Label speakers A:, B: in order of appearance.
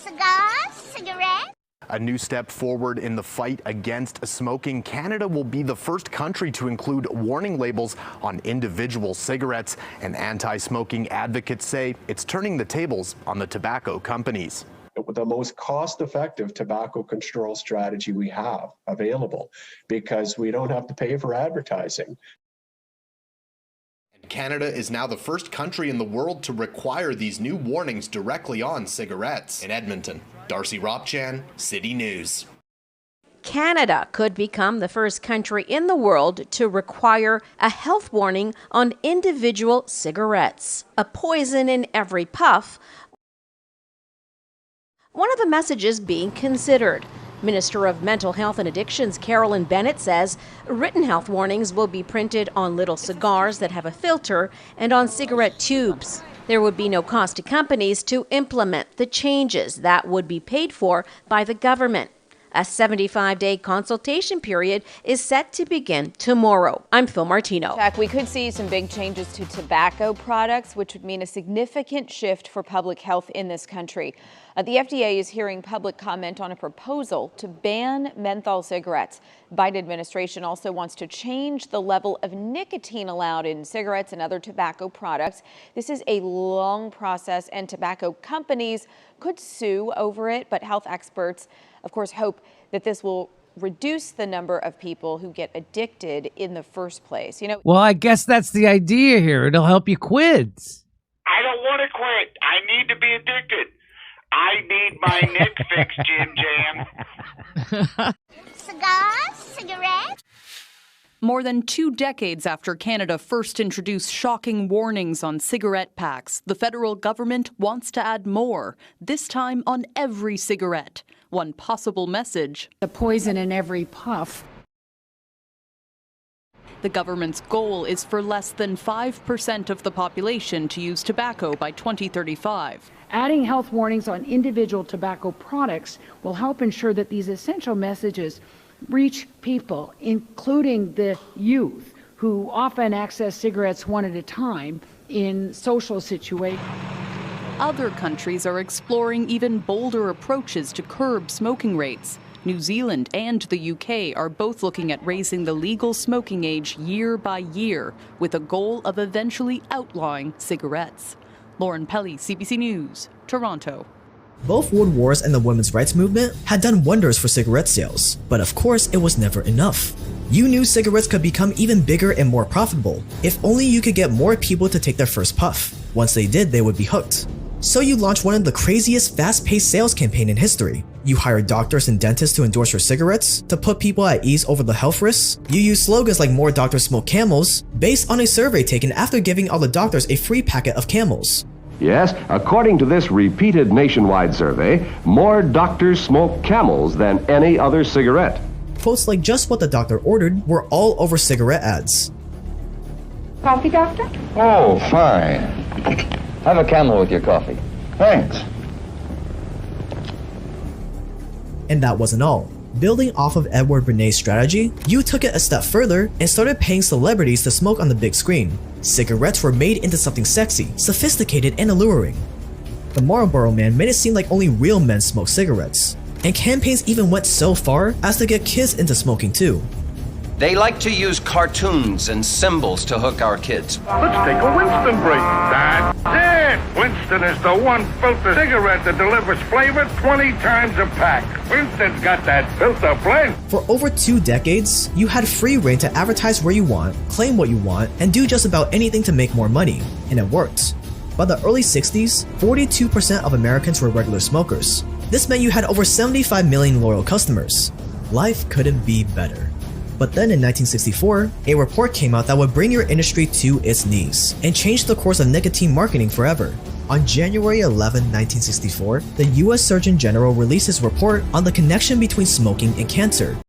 A: Cigars, cigarettes.
B: A new step forward in the fight against smoking. Canada will be the first country to include warning labels on individual cigarettes, and anti-smoking advocates say it's turning the tables on the tobacco companies.
C: The most cost-effective tobacco control strategy we have available, because we don't have to pay for advertising.
B: Canada is now the first country in the world to require these new warnings directly on cigarettes. In Edmonton, Darcy Ropchan, City News.
D: Canada could become the first country in the world to require a health warning on individual cigarettes. A poison in every puff. One of the messages being considered. Minister of Mental Health and Addictions Carolyn Bennett says written health warnings will be printed on little cigars that have a filter and on cigarette tubes. There would be no cost to companies to implement the changes. That would be paid for by the government. A 75-day consultation period is set to begin tomorrow. I'm Phil Martino.
E: Jack, we could see some big changes to tobacco products, which would mean a significant shift for public health in this country. The FDA is hearing public comment on a proposal to ban menthol cigarettes. The Biden administration also wants to change the level of nicotine allowed in cigarettes and other tobacco products. This is a long process, and tobacco companies could sue over it, but health experts, of course, hope that this will reduce the number of people who get addicted in the first place.
F: Well, I guess that's the idea here. It'll help you quit.
G: I don't want to quit. I need to be addicted. I need my Nick fix, Jim Jam.
A: Cigars, cigarettes.
H: More than 2 decades after Canada first introduced shocking warnings on cigarette packs, the federal government wants to add more, this time on every cigarette. One possible message:
I: the poison in every puff.
H: The government's goal is for less than 5% of the population to use tobacco by 2035.
I: Adding health warnings on individual tobacco products will help ensure that these essential messages reach people, including the youth, who often access cigarettes one at a time in social situations.
H: Other countries are exploring even bolder approaches to curb smoking rates. New Zealand and the UK are both looking at raising the legal smoking age year by year, with a goal of eventually outlawing cigarettes. Lauren Pelly, CBC News, Toronto.
J: Both world wars and the women's rights movement had done wonders for cigarette sales, but of course it was never enough. You knew cigarettes could become even bigger and more profitable if only you could get more people to take their first puff. Once they did, they would be hooked. So you launched one of the craziest fast-paced sales campaign in history. You hired doctors and dentists to endorse your cigarettes to put people at ease over the health risks. You used slogans like "More doctors smoke Camels" based on a survey taken after giving all the doctors a free packet of Camels.
K: Yes, according to this repeated nationwide survey, more doctors smoke Camels than any other cigarette.
J: Quotes like "just what the doctor ordered" were all over cigarette ads.
L: Coffee, doctor?
M: Oh, fine. Have a Camel with your coffee. Thanks.
J: And that wasn't all. Building off of Edward Bernays' strategy, you took it a step further and started paying celebrities to smoke on the big screen. Cigarettes were made into something sexy, sophisticated, and alluring. The Marlboro Man made it seem like only real men smoke cigarettes. And campaigns even went so far as to get kids into smoking too.
N: They like to use cartoons and symbols to hook our kids.
G: Let's take a Winston break. That's it! Winston is the one filter cigarette that delivers flavor 20 times a pack. Winston's got that filter blend.
J: For over 2 decades, you had free reign to advertise where you want, claim what you want, and do just about anything to make more money. And it worked. By the early 60s, 42% of Americans were regular smokers. This meant you had over 75 million loyal customers. Life couldn't be better. But then in 1964, a report came out that would bring your industry to its knees and change the course of nicotine marketing forever. On January 11, 1964, the US Surgeon General released his report on the connection between smoking and cancer.